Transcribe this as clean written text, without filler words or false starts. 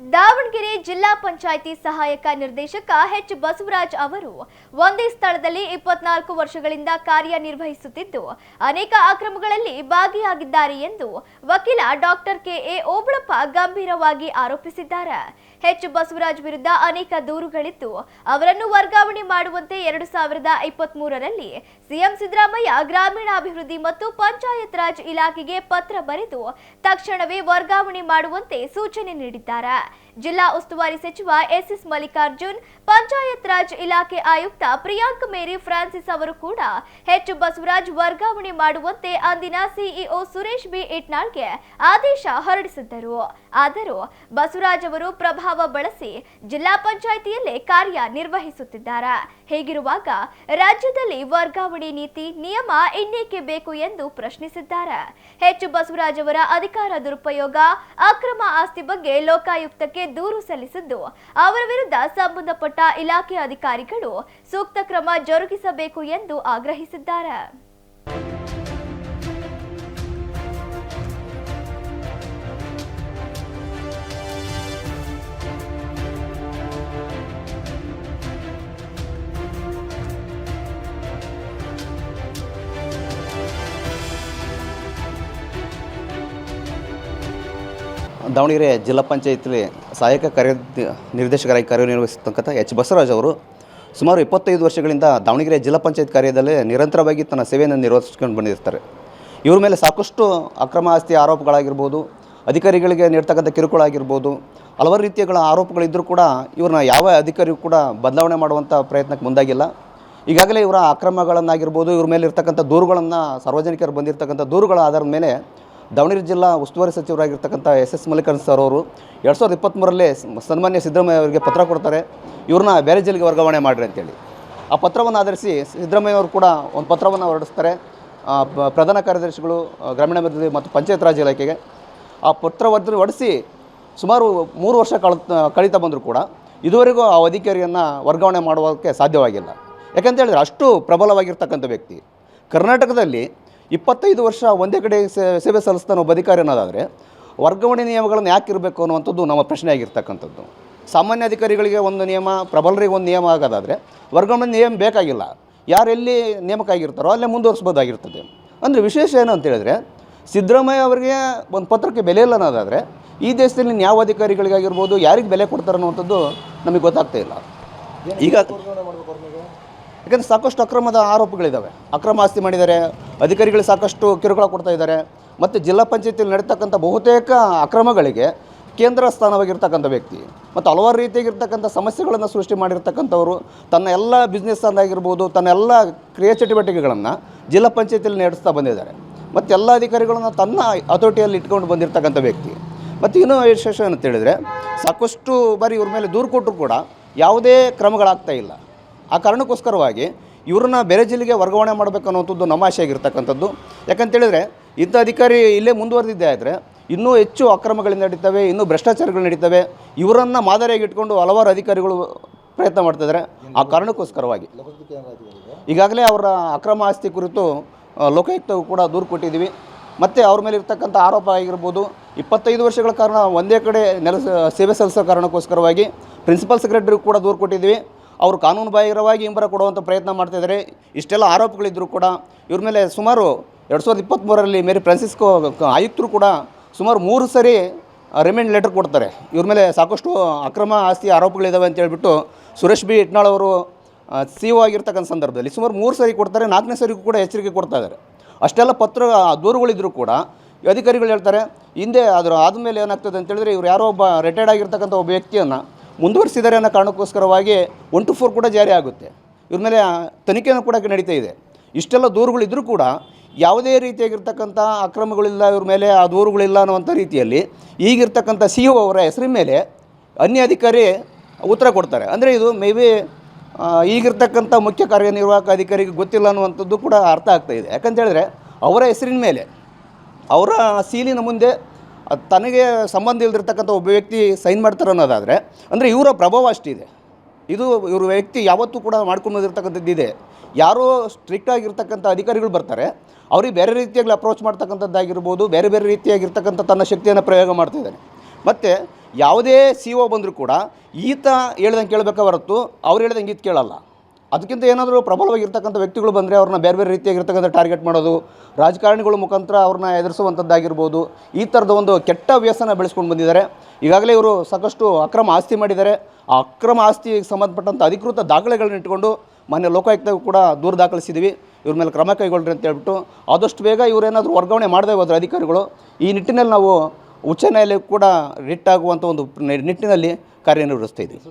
ದಾವಣಗೆರೆ ಜಿಲ್ಲಾ ಪಂಚಾಯಿತಿ ಸಹಾಯಕ ನಿರ್ದೇಶಕ ಎಚ್ ಬಸವರಾಜ್ ಅವರು ಒಂದೇ ಸ್ಥಳದಲ್ಲಿ 24 ವರ್ಷಗಳಿಂದ ಕಾರ್ಯನಿರ್ವಹಿಸುತ್ತಿದ್ದು ಅನೇಕ ಅಕ್ರಮಗಳಲ್ಲಿ ಭಾಗಿಯಾಗಿದ್ದಾರೆ ಎಂದು ವಕೀಲ ಡಾಕ್ಟರ್ ಕೆಎ ಓಬಳಪ್ಪ ಗಂಭೀರವಾಗಿ ಆರೋಪಿಸಿದ್ದಾರೆ. ಎಚ್ ಬಸವರಾಜ್ ವಿರುದ್ಧ ಅನೇಕ ದೂರುಗಳಿದ್ದು ಅವರನ್ನು ವರ್ಗಾವಣೆ ಮಾಡುವಂತೆ 2023ರಲ್ಲಿ ಸಿಎಂ ಸಿದ್ದರಾಮಯ್ಯ ಗ್ರಾಮೀಣಾಭಿವೃದ್ಧಿ ಮತ್ತು ಪಂಚಾಯತ್ ರಾಜ್ ಇಲಾಖೆಗೆ ಪತ್ರ ಬರೆದು ತಕ್ಷಣವೇ ವರ್ಗಾವಣೆ ಮಾಡುವಂತೆ ಸೂಚನೆ ನೀಡಿದ್ದಾರೆ. ಜಿಲ್ಲಾ ಉಸ್ತುವಾರಿ ಸಚಿವ ಎಸ್ ಮಲ್ಲಿಕಾರ್ಜುನ್, ಪಂಚಾಯತ್ ರಾಜ್ ಇಲಾಖೆ ಆಯುಕ್ತ ಪ್ರಿಯಾಂಕ್ ಮೇರಿ ಫ್ರಾನ್ಸಿಸ್ ಅವರು ಕೂಡ ಎಚ್ ಬಸವರಾಜ್ ವರ್ಗಾವಣೆ ಮಾಡುವಂತೆ ಅಂದಿನ ಸಿಇಒ ಸುರೇಶ್ ಬಿ ಇಟ್ನಾಳ್ಗೆ ಆದೇಶ ಹೊರಡಿಸಿದ್ದರು. ಆದರೂ ಬಸವರಾಜ್ ಅವರು ಪ್ರಭಾವ ಬಳಸಿ ಜಿಲ್ಲಾ ಪಂಚಾಯಿತಿಯಲ್ಲೇ ಕಾರ್ಯನಿರ್ವಹಿಸುತ್ತಿದ್ದಾರೆ. ಹೀಗಿರುವಾಗ ರಾಜ್ಯದಲ್ಲಿ ವರ್ಗಾವಣೆ ನೀತಿ ನಿಯಮ ಇನ್ನೇಕೆ ಬೇಕು ಎಂದು ಪ್ರಶ್ನಿಸಿದ್ದಾರೆ. ಎಚ್ ಬಸವರಾಜ್ ಅವರ ಅಧಿಕಾರ ದುರುಪಯೋಗ, ಅಕ್ರಮ ಆಸ್ತಿ ಬಗ್ಗೆ ಲೋಕಾಯುಕ್ತಕ್ಕೆ ದೂರು ಸಲ್ಲಿಸಿದ್ದು ಅವರ ವಿರುದ್ಧ ಸಂಬಂಧಪಟ್ಟ ಇಲಾಖೆ ಅಧಿಕಾರಿಗಳು ಸೂಕ್ತ ಕ್ರಮ ಜರುಗಿಸಬೇಕು ಎಂದು ಆಗ್ರಹಿಸಿದ್ದಾರೆ. ದಾವಣಗೆರೆ ಜಿಲ್ಲಾ ಪಂಚಾಯತಿಲಿ ಸಹಾಯಕ ನಿರ್ದೇಶಕರಾಗಿ ಕಾರ್ಯನಿರ್ವಹಿಸತಕ್ಕಂಥ ಎಚ್ ಬಸವರಾಜ್ ಅವರು ಸುಮಾರು 25 ವರ್ಷಗಳಿಂದ ದಾವಣಗೆರೆ ಜಿಲ್ಲಾ ಪಂಚಾಯತ್ ಕಾರ್ಯದಲ್ಲೇ ನಿರಂತರವಾಗಿ ತನ್ನ ಸೇವೆಯನ್ನು ನಿರ್ವಹಿಸ್ಕೊಂಡು ಬಂದಿರ್ತಾರೆ. ಇವ್ರ ಮೇಲೆ ಸಾಕಷ್ಟು ಅಕ್ರಮ ಆಸ್ತಿ ಆರೋಪಗಳಾಗಿರ್ಬೋದು, ಅಧಿಕಾರಿಗಳಿಗೆ ನೀಡ್ತಕ್ಕಂಥ ಕಿರುಕುಳ ಆಗಿರ್ಬೋದು, ಹಲವಾರು ರೀತಿಯ ಆರೋಪಗಳಿದ್ದರೂ ಕೂಡ ಇವ್ರನ್ನ ಯಾವ ಅಧಿಕಾರಿಯೂ ಕೂಡ ಬದಲಾವಣೆ ಮಾಡುವಂಥ ಪ್ರಯತ್ನಕ್ಕೆ ಮುಂದಾಗಿಲ್ಲ. ಈಗಾಗಲೇ ಇವರ ಅಕ್ರಮಗಳನ್ನಾಗಿರ್ಬೋದು, ಇವ್ರ ಮೇಲೆ ಇರ್ತಕ್ಕಂಥ ದೂರುಗಳನ್ನು, ಸಾರ್ವಜನಿಕರು ಬಂದಿರತಕ್ಕಂಥ ದೂರುಗಳ ಆಧಾರದ ಮೇಲೆ ದಾವಣಗೆರೆ ಜಿಲ್ಲಾ ಉಸ್ತುವಾರಿ ಸಚಿವರಾಗಿರ್ತಕ್ಕಂಥ ಎಸ್ ಮಲ್ಲಿಕಾರ್ಜುನ್ ಸರ್ ಅವರು 2023ರಲ್ಲಿ ಸನ್ಮಾನ್ಯ ಸಿದ್ದರಾಮಯ್ಯ ಅವರಿಗೆ ಪತ್ರ ಕೊಡ್ತಾರೆ, ಇವ್ರನ್ನ ಬೇರೆ ಜಿಲ್ಲೆಗೆ ವರ್ಗಾವಣೆ ಮಾಡಿರಿ ಅಂತೇಳಿ. ಆ ಪತ್ರವನ್ನು ಆಧರಿಸಿ ಸಿದ್ದರಾಮಯ್ಯ ಅವರು ಕೂಡ ಒಂದು ಪತ್ರವನ್ನು ಹೊರಡಿಸ್ತಾರೆ ಪ್ರಧಾನ ಕಾರ್ಯದರ್ಶಿಗಳು ಗ್ರಾಮೀಣಾಭಿವೃದ್ಧಿ ಮತ್ತು ಪಂಚಾಯತ್ ರಾಜ್ ಇಲಾಖೆಗೆ. ಆ ಪತ್ರವನ್ನು ಹೊರಡಿಸಿ ಸುಮಾರು 3 ವರ್ಷ ಕಳೀತಾ ಬಂದರೂ ಕೂಡ ಇದುವರೆಗೂ ಆ ಅಧಿಕಾರಿಯನ್ನು ವರ್ಗಾವಣೆ ಮಾಡುವುದಕ್ಕೆ ಸಾಧ್ಯವಾಗಿಲ್ಲ. ಯಾಕಂತೇಳಿದ್ರೆ ಅಷ್ಟು ಪ್ರಬಲವಾಗಿರ್ತಕ್ಕಂಥ ವ್ಯಕ್ತಿ. ಕರ್ನಾಟಕದಲ್ಲಿ 25 ವರ್ಷ ಒಂದೇ ಕಡೆ ಸೇವೆ ಸಲ್ಲಿಸ್ತಾನೆ ಒಬ್ಬ ಅಧಿಕಾರಿ ಅನ್ನೋದಾದರೆ ವರ್ಗಾವಣೆ ನಿಯಮಗಳನ್ನು ಯಾಕೆ ಇರಬೇಕು ಅನ್ನುವಂಥದ್ದು ನಮ್ಮ ಪ್ರಶ್ನೆ ಆಗಿರ್ತಕ್ಕಂಥದ್ದು. ಸಾಮಾನ್ಯ ಅಧಿಕಾರಿಗಳಿಗೆ ಒಂದು ನಿಯಮ, ಪ್ರಬಲರಿಗೆ ಒಂದು ನಿಯಮ ಆಗೋದಾದರೆ ವರ್ಗಾವಣೆ ನಿಯಮ ಬೇಕಾಗಿಲ್ಲ. ಯಾರೆಲ್ಲಿ ನೇಮಕ ಆಗಿರ್ತಾರೋ ಅಲ್ಲೇ ಮುಂದುವರಿಸ್ಬೋದಾಗಿರ್ತದೆ. ಅಂದರೆ ವಿಶೇಷ ಏನು ಅಂತ ಹೇಳಿದ್ರೆ, ಸಿದ್ದರಾಮಯ್ಯ ಅವರಿಗೆ ಒಂದು ಪತ್ರಕ್ಕೆ ಬೆಲೆ ಇಲ್ಲ ಅನ್ನೋದಾದರೆ ಈ ದೇಶದಲ್ಲಿ ಯಾವ ಅಧಿಕಾರಿಗಳಿಗಾಗಿರ್ಬೋದು ಯಾರಿಗೆ ಬೆಲೆ ಕೊಡ್ತಾರೆ ಅನ್ನುವಂಥದ್ದು ನಮಗೆ ಗೊತ್ತಾಗ್ತಾ ಇಲ್ಲ. ಈಗ ಯಾಕಂದರೆ ಸಾಕಷ್ಟು ಅಕ್ರಮದ ಆರೋಪಗಳಿದ್ದಾವೆ. ಅಕ್ರಮ ಆಸ್ತಿ ಮಾಡಿದ್ದಾರೆ, ಅಧಿಕಾರಿಗಳಿಗೆ ಸಾಕಷ್ಟು ಕಿರುಕುಳ ಕೊಡ್ತಾ ಇದ್ದಾರೆ. ಮತ್ತು ಜಿಲ್ಲಾ ಪಂಚಾಯತಿಯಲ್ಲಿ ನಡೀತಕ್ಕಂಥ ಬಹುತೇಕ ಅಕ್ರಮಗಳಿಗೆ ಕೇಂದ್ರ ಸ್ಥಾನವಾಗಿರ್ತಕ್ಕಂಥ ವ್ಯಕ್ತಿ ಮತ್ತು ಹಲವಾರು ರೀತಿಯಾಗಿರ್ತಕ್ಕಂಥ ಸಮಸ್ಯೆಗಳನ್ನು ಸೃಷ್ಟಿ ಮಾಡಿರ್ತಕ್ಕಂಥವರು ತನ್ನ ಎಲ್ಲ ಬಿಸ್ನೆಸ್ಸನ್ನಾಗಿರ್ಬೋದು, ತನ್ನ ಎಲ್ಲ ಕ್ರಿಯಾ ಚಟುವಟಿಕೆಗಳನ್ನು ಜಿಲ್ಲಾ ಪಂಚಾಯತಿಯಲ್ಲಿ ನಡೆಸ್ತಾ ಬಂದಿದ್ದಾರೆ. ಮತ್ತು ಎಲ್ಲ ಅಧಿಕಾರಿಗಳನ್ನು ತನ್ನ ಅಥಾರಿಟಿಯಲ್ಲಿ ಇಟ್ಕೊಂಡು ಬಂದಿರತಕ್ಕಂಥ ವ್ಯಕ್ತಿ. ಮತ್ತು ಇನ್ನೂ ವಿಶೇಷ ಅಂತ ಹೇಳಿದರೆ, ಸಾಕಷ್ಟು ಬಾರಿ ಇವ್ರ ಮೇಲೆ ದೂರು ಕೊಟ್ಟರು ಕೂಡ ಯಾವುದೇ ಕ್ರಮಗಳಾಗ್ತಾ ಇಲ್ಲ. ಆ ಕಾರಣಕ್ಕೋಸ್ಕರವಾಗಿ ಇವ್ರನ್ನ ಬೇರೆ ಜಿಲ್ಲೆಗೆ ವರ್ಗಾವಣೆ ಮಾಡಬೇಕು ಅನ್ನೋಂಥದ್ದು ನಮ್ಮ ಆಶೆ ಆಗಿರ್ತಕ್ಕಂಥದ್ದು. ಯಾಕಂತೇಳಿದರೆ ಇಂಥ ಅಧಿಕಾರಿ ಇಲ್ಲೇ ಮುಂದುವರೆದಿದ್ದೇ ಆದರೆ ಇನ್ನೂ ಹೆಚ್ಚು ಅಕ್ರಮಗಳು ನಡೀತವೆ, ಇನ್ನೂ ಭ್ರಷ್ಟಾಚಾರಗಳು ನಡೀತವೆ. ಇವರನ್ನು ಮಾದರಿಯಾಗಿ ಇಟ್ಕೊಂಡು ಹಲವಾರು ಅಧಿಕಾರಿಗಳು ಪ್ರಯತ್ನ ಮಾಡ್ತಿದ್ದಾರೆ. ಆ ಕಾರಣಕ್ಕೋಸ್ಕರವಾಗಿ ಈಗಾಗಲೇ ಅವರ ಅಕ್ರಮ ಆಸ್ತಿ ಕುರಿತು ಲೋಕಾಯುಕ್ತಗೂ ಕೂಡ ದೂರು ಕೊಟ್ಟಿದ್ದೀವಿ. ಮತ್ತು ಅವ್ರ ಮೇಲೆ ಇರ್ತಕ್ಕಂಥ ಆರೋಪ ಆಗಿರ್ಬೋದು, 25 ವರ್ಷಗಳ ಕಾರಣ ಒಂದೇ ಕಡೆ ಸೇವೆ ಸಲ್ಲಿಸೋ ಕಾರಣಕ್ಕೋಸ್ಕರವಾಗಿ ಪ್ರಿನ್ಸಿಪಲ್ ಸೆಕ್ರೆಟರಿಗೂ ಕೂಡ ದೂರು ಕೊಟ್ಟಿದ್ದೀವಿ. ಅವರು ಕಾನೂನು ಬಾಹಿರವಾಗಿ ಹಿಂಬರ ಕೊಡುವಂಥ ಪ್ರಯತ್ನ ಮಾಡ್ತಿದ್ದಾರೆ. ಇಷ್ಟೆಲ್ಲ ಆರೋಪಗಳಿದ್ದರೂ ಕೂಡ ಇವ್ರ ಮೇಲೆ ಸುಮಾರು 2023ರಲ್ಲಿ ಮೇರಿ ಫ್ರಾನ್ಸಿಸ್ಕೋ ಆಯುಕ್ತರು ಕೂಡ ಸುಮಾರು 3 ಸರಿ ರಿಮೈಂಡ್ ಲೆಟರ್ ಕೊಡ್ತಾರೆ. ಇವ್ರ ಮೇಲೆ ಸಾಕಷ್ಟು ಅಕ್ರಮ ಆಸ್ತಿ ಆರೋಪಗಳಿದ್ದಾವೆ ಅಂತ ಹೇಳ್ಬಿಟ್ಟು ಸುರೇಶ್ ಬಿ ಇಟ್ನಾಳ್ ಅವರು ಸಿ ಒ ಆಗಿರ್ತಕ್ಕಂಥ ಸಂದರ್ಭದಲ್ಲಿ ಸುಮಾರು 3 ಸರಿ ಕೊಡ್ತಾರೆ. 4ನೇ ಸರಿಗೂ ಕೂಡ ಎಚ್ಚರಿಕೆ ಕೊಡ್ತಾ ಇದ್ದಾರೆ. ಅಷ್ಟೆಲ್ಲ ದೂರುಗಳಿದ್ದರೂ ಕೂಡ ಅಧಿಕಾರಿಗಳು ಹೇಳ್ತಾರೆ ಹಿಂದೆ ಆದಮೇಲೆ ಏನಾಗ್ತದೆ ಅಂತೇಳಿದ್ರೆ ಇವ್ರು ಯಾರೋ ಒಬ್ಬ ರಿಟೈರ್ಡ್ ಆಗಿರ್ತಕ್ಕಂಥ ಒಬ್ಬ ವ್ಯಕ್ತಿಯನ್ನು ಮುಂದುವರಿಸಿದ್ದಾರೆ ಅನ್ನೋ ಕಾರಣಕ್ಕೋಸ್ಕರವಾಗಿ 1 to 4 ಕೂಡ ಜಾರಿ ಆಗುತ್ತೆ. ಇವ್ರ ಮೇಲೆ ತನಿಖೆನೂ ಕೂಡ ನಡೀತಾ ಇದೆ. ಇಷ್ಟೆಲ್ಲ ದೂರುಗಳಿದ್ದರೂ ಕೂಡ ಯಾವುದೇ ರೀತಿಯಾಗಿರ್ತಕ್ಕಂಥ ಅಕ್ರಮಗಳಿಲ್ಲ, ಇವ್ರ ಮೇಲೆ ಆ ದೂರುಗಳಿಲ್ಲ ಅನ್ನುವಂಥ ರೀತಿಯಲ್ಲಿ ಈಗಿರ್ತಕ್ಕಂಥ ಸಿ ಒ ಅವರ ಹೆಸರಿನ ಮೇಲೆ ಅನ್ಯ ಅಧಿಕಾರಿ ಉತ್ತರ ಕೊಡ್ತಾರೆ. ಅಂದರೆ ಇದು ಮೇ ಬಿ ಈಗಿರ್ತಕ್ಕಂಥ ಮುಖ್ಯ ಕಾರ್ಯನಿರ್ವಾಹಕ ಅಧಿಕಾರಿಗೆ ಗೊತ್ತಿಲ್ಲ ಅನ್ನುವಂಥದ್ದು ಕೂಡ ಅರ್ಥ ಆಗ್ತಾಯಿದೆ. ಯಾಕಂತೇಳಿದ್ರೆ ಅವರ ಹೆಸರಿನ ಮೇಲೆ ಅವರ ಸೀಲಿನ ಮುಂದೆ ತನಗೆ ಸಂಬಂಧ ಇಲ್ದಿರ್ತಕ್ಕಂಥ ಒಬ್ಬ ವ್ಯಕ್ತಿ ಸೈನ್ ಮಾಡ್ತಾರೆ ಅನ್ನೋದಾದರೆ ಅಂದರೆ ಇವರ ಪ್ರಭಾವ ಅಷ್ಟಿದೆ. ಇದು ಇವ್ರ ವ್ಯಕ್ತಿ ಯಾವತ್ತೂ ಕೂಡ ಮಾಡ್ಕೊಂಡು ಬಂದಿರತಕ್ಕಂಥದ್ದಿದೆ. ಯಾರೋ ಸ್ಟ್ರಿಕ್ಟ್ ಆಗಿರ್ತಕ್ಕಂಥ ಅಧಿಕಾರಿಗಳು ಬರ್ತಾರೆ, ಅವ್ರಿಗೆ ಬೇರೆ ರೀತಿಯಾಗಿ ಅಪ್ರೋಚ್ ಮಾಡ್ತಕ್ಕಂಥದ್ದಾಗಿರ್ಬೋದು, ಬೇರೆ ಬೇರೆ ರೀತಿಯಾಗಿರ್ತಕ್ಕಂಥ ತನ್ನ ಶಕ್ತಿಯನ್ನು ಪ್ರಯೋಗ ಮಾಡ್ತಿದ್ದಾನೆ. ಮತ್ತು ಯಾವುದೇ ಸಿ ಒ ಬಂದರೂ ಕೂಡ ಈತ ಹೇಳ್ದಂಗೆ ಕೇಳಬೇಕ ಹೊರತು ಅವ್ರು ಹೇಳ್ದಂಗೆ ಈತ ಕೇಳಲ್ಲ. ಅದಕ್ಕಿಂತ ಏನಾದರೂ ಪ್ರಬಲವಾಗಿರ್ತಕ್ಕಂಥ ವ್ಯಕ್ತಿಗಳು ಬಂದರೆ ಅವ್ರನ್ನ ಬೇರೆ ಬೇರೆ ರೀತಿಯಾಗಿರ್ತಕ್ಕಂಥ ಟಾರ್ಗೆಟ್ ಮಾಡೋದು, ರಾಜಕಾರಣಿಗಳ ಮುಖಾಂತರ ಅವ್ರನ್ನ ಎದುರಿಸುವಂಥದ್ದಾಗಿರ್ಬೋದು. ಈ ಥರದ ಒಂದು ಕೆಟ್ಟ ವ್ಯಸನ ಬೆಳೆಸ್ಕೊಂಡು ಬಂದಿದ್ದಾರೆ. ಈಗಾಗಲೇ ಇವರು ಸಾಕಷ್ಟು ಅಕ್ರಮ ಆಸ್ತಿ ಮಾಡಿದ್ದಾರೆ. ಆ ಅಕ್ರಮ ಆಸ್ತಿಗೆ ಸಂಬಂಧಪಟ್ಟಂಥ ಅಧಿಕೃತ ದಾಖಲೆಗಳನ್ನ ಇಟ್ಕೊಂಡು ಮಾನ್ಯ ಲೋಕಾಯುಕ್ತಗೂ ಕೂಡ ದೂರು ದಾಖಲಿಸಿದ್ದೀವಿ. ಇವ್ರ ಮೇಲೆ ಕ್ರಮ ಕೈಗೊಳ್ಳ್ರಿ ಅಂತ ಹೇಳ್ಬಿಟ್ಟು ಆದಷ್ಟು ಬೇಗ ಇವರೇನಾದರೂ ವರ್ಗಾವಣೆ ಮಾಡದೇ ಹೋದ್ರೆ ಅಧಿಕಾರಿಗಳು, ಈ ನಿಟ್ಟಿನಲ್ಲಿ ನಾವು ಉಚ್ಚ ನ್ಯಾಯಾಲಯಕ್ಕೂ ಕೂಡ ರಿಟ್ ಆಗುವಂಥ ಒಂದು ನಿಟ್ಟಿನಲ್ಲಿ ಕಾರ್ಯನಿರ್ವಹಿಸ್ತಾ ಇದ್ದೀವಿ.